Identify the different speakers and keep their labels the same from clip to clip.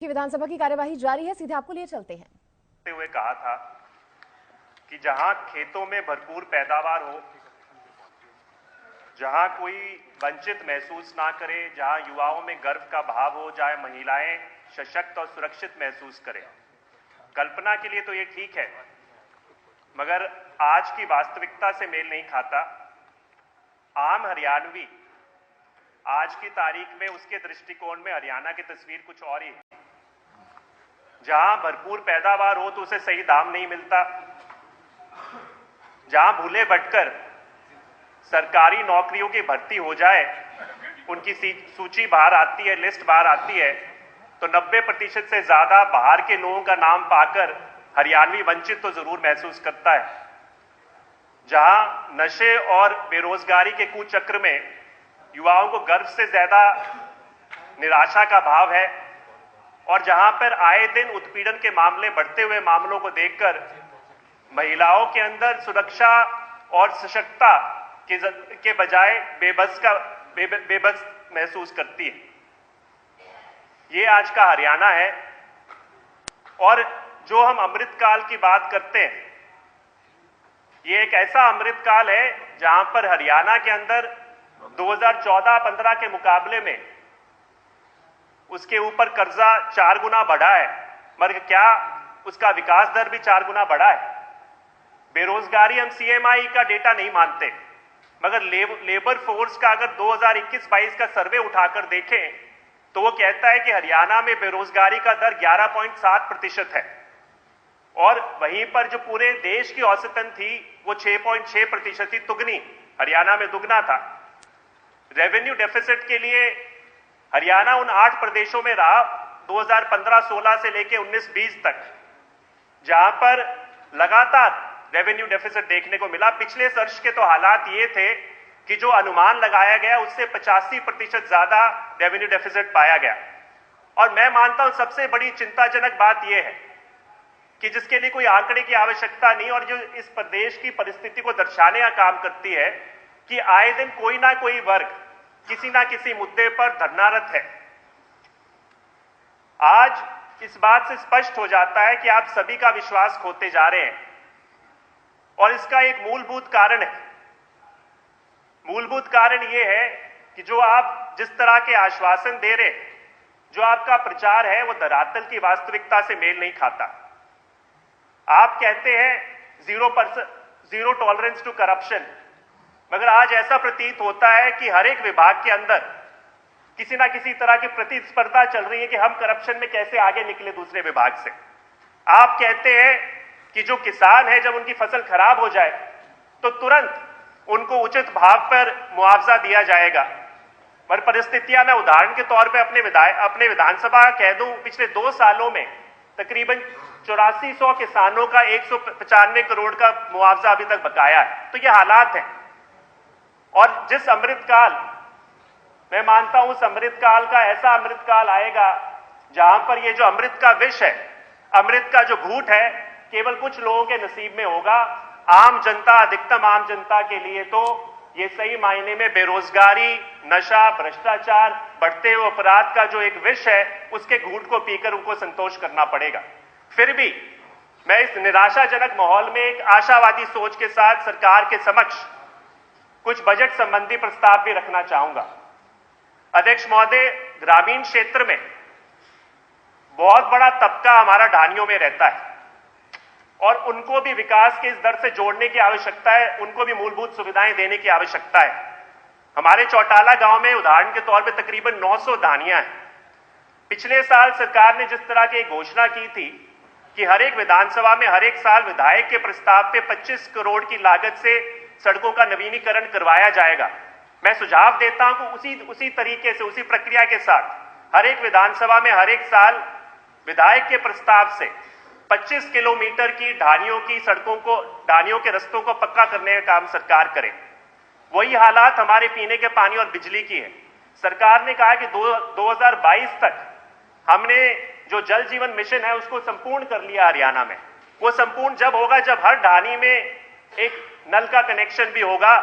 Speaker 1: कि विधानसभा की कार्यवाही जारी है, सीधे आपको लिए चलते हैं।
Speaker 2: हुए कहा था कि जहां खेतों में भरपूर पैदावार हो, जहां कोई वंचित महसूस ना करे, जहां युवाओं में गर्व का भाव हो, जहां महिलाएं सशक्त और सुरक्षित महसूस करें। कल्पना के लिए तो ये ठीक है, मगर आज की वास्तविकता से मेल नहीं खाता। आम हरियाणवी आज की तारीख में उसके दृष्टिकोण में हरियाणा की तस्वीर कुछ और ही है। जहां भरपूर पैदावार हो तो उसे सही दाम नहीं मिलता, जहां भूले भटकर सरकारी नौकरियों की भर्ती हो जाए, उनकी सूची बाहर आती है, लिस्ट बाहर आती है, तो 90% से ज्यादा बाहर के लोगों का नाम पाकर हरियाणवी वंचित तो जरूर महसूस करता है। जहां नशे और बेरोजगारी के कुचक्र में युवाओं को गर्व से ज्यादा निराशा का भाव है, और जहां पर आए दिन उत्पीड़न के मामले बढ़ते हुए मामलों को देखकर महिलाओं के अंदर सुरक्षा और सशक्तता के बजाय बेबस महसूस करती है। ये आज का हरियाणा है। और जो हम अमृतकाल की बात करते हैं, ये एक ऐसा अमृतकाल है जहां पर हरियाणा के अंदर 2014-15 के मुकाबले में उसके ऊपर कर्जा 4 गुना बढ़ा है, मगर क्या उसका विकास दर भी 4 गुना बढ़ा है? बेरोजगारी हम सीएमआई का डेटा नहीं मानते, मगर लेबर फोर्स का अगर 2021-22 का सर्वे उठाकर देखें तो वो कहता है कि हरियाणा में बेरोजगारी का दर 11.7% है, और वहीं पर जो पूरे देश की औसतन थी वो 6.6% थी, दुगनी। हरियाणा में दुगना था। रेवेन्यू डेफिसिट के लिए हरियाणा उन 8 प्रदेशों में रहा 2015-16 से लेकर 19-20 तक, जहां पर लगातार रेवेन्यू डेफिसिट देखने को मिला। पिछले वर्ष के तो हालात ये थे कि जो अनुमान लगाया गया उससे 85% ज्यादा रेवेन्यू डेफिसिट पाया गया। और मैं मानता हूं सबसे बड़ी चिंताजनक बात यह है कि जिसके लिए कोई आंकड़े की आवश्यकता नहीं, और जो इस प्रदेश की परिस्थिति को दर्शाने का काम करती है कि आए दिन कोई ना कोई वर्ग किसी ना किसी मुद्दे पर धरनारत है। आज इस बात से स्पष्ट हो जाता है कि आप सभी का विश्वास खोते जा रहे हैं, और इसका एक मूलभूत कारण है। मूलभूत कारण यह है कि जो आप जिस तरह के आश्वासन दे रहे, जो आपका प्रचार है, वो धरातल की वास्तविकता से मेल नहीं खाता। आप कहते हैं जीरो टॉलरेंस टू करप्शन, मगर आज ऐसा प्रतीत होता है कि हर एक विभाग के अंदर किसी ना किसी तरह की प्रतिस्पर्धा चल रही है कि हम करप्शन में कैसे आगे निकले दूसरे विभाग से। आप कहते हैं कि जो किसान है, जब उनकी फसल खराब हो जाए तो तुरंत उनको उचित भाव पर मुआवजा दिया जाएगा, पर परिस्थितियां, मैं उदाहरण के तौर पे अपने विधानसभा कह दूं, पिछले 2 सालों में तकरीबन 8400 किसानों का 195 करोड़ का मुआवजा अभी तक बकाया है। तो ये हालात हैं। और जिस अमृतकाल, मैं मानता हूं उस अमृतकाल का ऐसा अमृतकाल आएगा जहां पर ये जो अमृत का विष है, अमृत का जो घूंट है, केवल कुछ लोगों के नसीब में होगा। आम जनता, अधिकतम आम जनता के लिए तो ये सही मायने में बेरोजगारी, नशा, भ्रष्टाचार, बढ़ते हुए अपराध का जो एक विष है, उसके घूंट को पीकर उनको संतोष करना पड़ेगा। फिर भी मैं इस निराशाजनक माहौल में एक आशावादी सोच के साथ सरकार के समक्ष कुछ बजट संबंधी प्रस्ताव भी रखना चाहूंगा। अध्यक्ष महोदय, ग्रामीण क्षेत्र में बहुत बड़ा तबका हमारा ढानियों में रहता है, और उनको भी विकास के इस दर से जोड़ने की आवश्यकता है, उनको भी मूलभूत सुविधाएं देने की आवश्यकता है। हमारे चौटाला गांव में उदाहरण के तौर पे तकरीबन 900 ढानियां हैं। पिछले साल सरकार ने जिस तरह की घोषणा की थी कि हर एक विधानसभा में हर एक साल विधायक के प्रस्ताव पे 25 करोड़ की लागत से सड़कों का नवीनीकरण करवाया जाएगा, मैं सुझाव देता हूं कि उसी तरीके से, उसी प्रक्रिया के साथ हर एक विधानसभा में हर एक साल विधायक के प्रस्ताव से 25 किलोमीटर की ढानियों की सड़कों को, ढानियों के रस्तों को पक्का करने का काम सरकार करे। वही हालात हमारे पीने के पानी और बिजली की है। सरकार ने कहा कि 2022 तक हमने जो जल जीवन मिशन है उसको संपूर्ण कर लिया हरियाणा में। वो संपूर्ण जब होगा जब हर ढानी में एक नल का कनेक्शन भी होगा,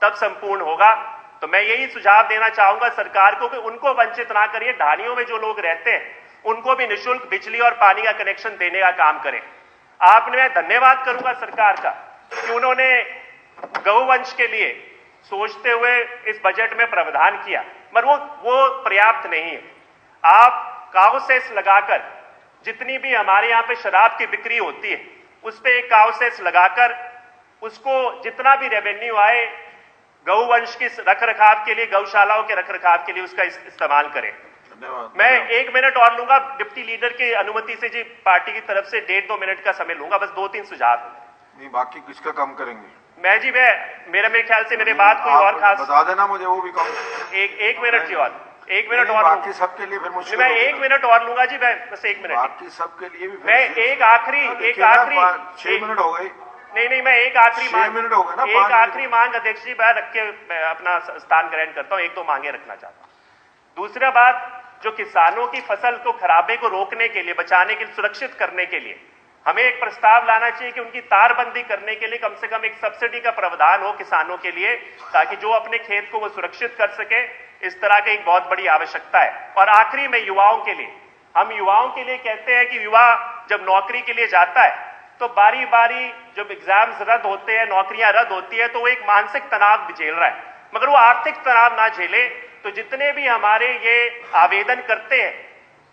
Speaker 2: तब संपूर्ण होगा। तो मैं यही सुझाव देना चाहूंगा सरकार को कि उनको वंचित ना करिए। ढानियों में जो लोग रहते हैं उनको भी निःशुल्क बिजली और पानी का कनेक्शन देने का काम करें। आपने, मैं धन्यवाद करूंगा सरकार का कि उन्होंने गौवंश के लिए सोचते हुए इस बजट में प्रावधान किया, मगर वो पर्याप्त नहीं है। आप काउ सेस लगाकर, जितनी भी हमारे यहां पे शराब की बिक्री होती है उस पे एक काउ सेस लगाकर उसको जितना भी रेवेन्यू आए गौवंश की रखरखाव के लिए, गौशालाओं के रखरखाव के लिए उसका इस्तेमाल करें। मैं 1 मिनट और लूंगा डिप्टी लीडर की अनुमति से जी, पार्टी की तरफ से 1.5-2 मिनट का समय लूंगा, बस 2-3 सुझाव
Speaker 3: नहीं, बाकी किसका काम करेंगे?
Speaker 2: मेरे ख्याल से मेरे बात कोई और खास
Speaker 3: बता देना मुझे, वो भी काम।
Speaker 2: एक मिनट जी और 1 मिनट और
Speaker 3: बाकी सबके लिए फिर मुश्किल।
Speaker 2: मैं 1 मिनट और लूंगा जी, मैं बस 1 मिनट।
Speaker 3: बाकी सबके लिए भी
Speaker 2: मैं एक आखिरी
Speaker 3: 6 मिनट हो गए।
Speaker 2: नहीं, मैं एक आखिरी
Speaker 3: 6 मिनट हो गए ना।
Speaker 2: एक आखिरी मांग अध्यक्ष जी मैं रख के मैं अपना स्थान ग्रहण करता हूं। 1-2 मांगे रखना चाहता हूं। दूसरा बात, जो किसानों की फसल को खराबे को रोकने के लिए, बचाने के लिए, सुरक्षित करने के लिए हमें एक प्रस्ताव लाना चाहिए कि उनकी तारबंदी करने के लिए कम से कम एक सब्सिडी का प्रावधान हो किसानों के लिए, ताकि जो अपने खेत को वो सुरक्षित कर सके। इस तरह की एक बहुत बड़ी आवश्यकता है। और आखिरी में युवाओं के लिए, हम युवाओं के लिए कहते हैं कि युवा जब नौकरी के लिए जाता है तो बारी बारी जब एग्जाम्स रद्द होते हैं, नौकरियां रद्द होती है, तो वो एक मानसिक तनाव भी झेल रहा है, मगर वो आर्थिक तनाव ना झेले। तो जितने भी हमारे ये आवेदन करते हैं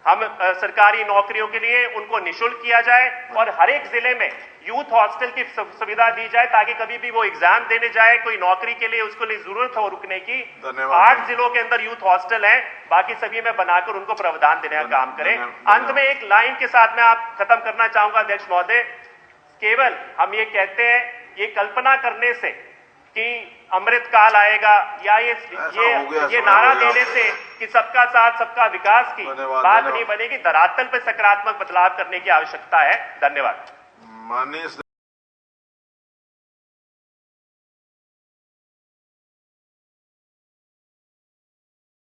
Speaker 2: हम सरकारी नौकरियों के लिए, उनको निःशुल्क किया जाए और हर एक जिले में यूथ हॉस्टल की सुविधा दी जाए, ताकि कभी भी वो एग्जाम देने जाए कोई नौकरी के लिए, उसको लिए जरूरत हो रुकने की। 8 जिलों के अंदर यूथ हॉस्टल है, बाकी सभी में बनाकर उनको प्रावधान देने का काम करें। अंत में एक लाइन के साथ मैं आप खत्म करना चाहूंगा अध्यक्ष महोदय, केवल हम ये कहते हैं, ये कल्पना करने से कि अमृत काल आएगा या ये नारा देने से कि सबका साथ सबका विकास की बात नहीं बनेगी। धरातल पर सकारात्मक बदलाव करने की आवश्यकता है। धन्यवाद।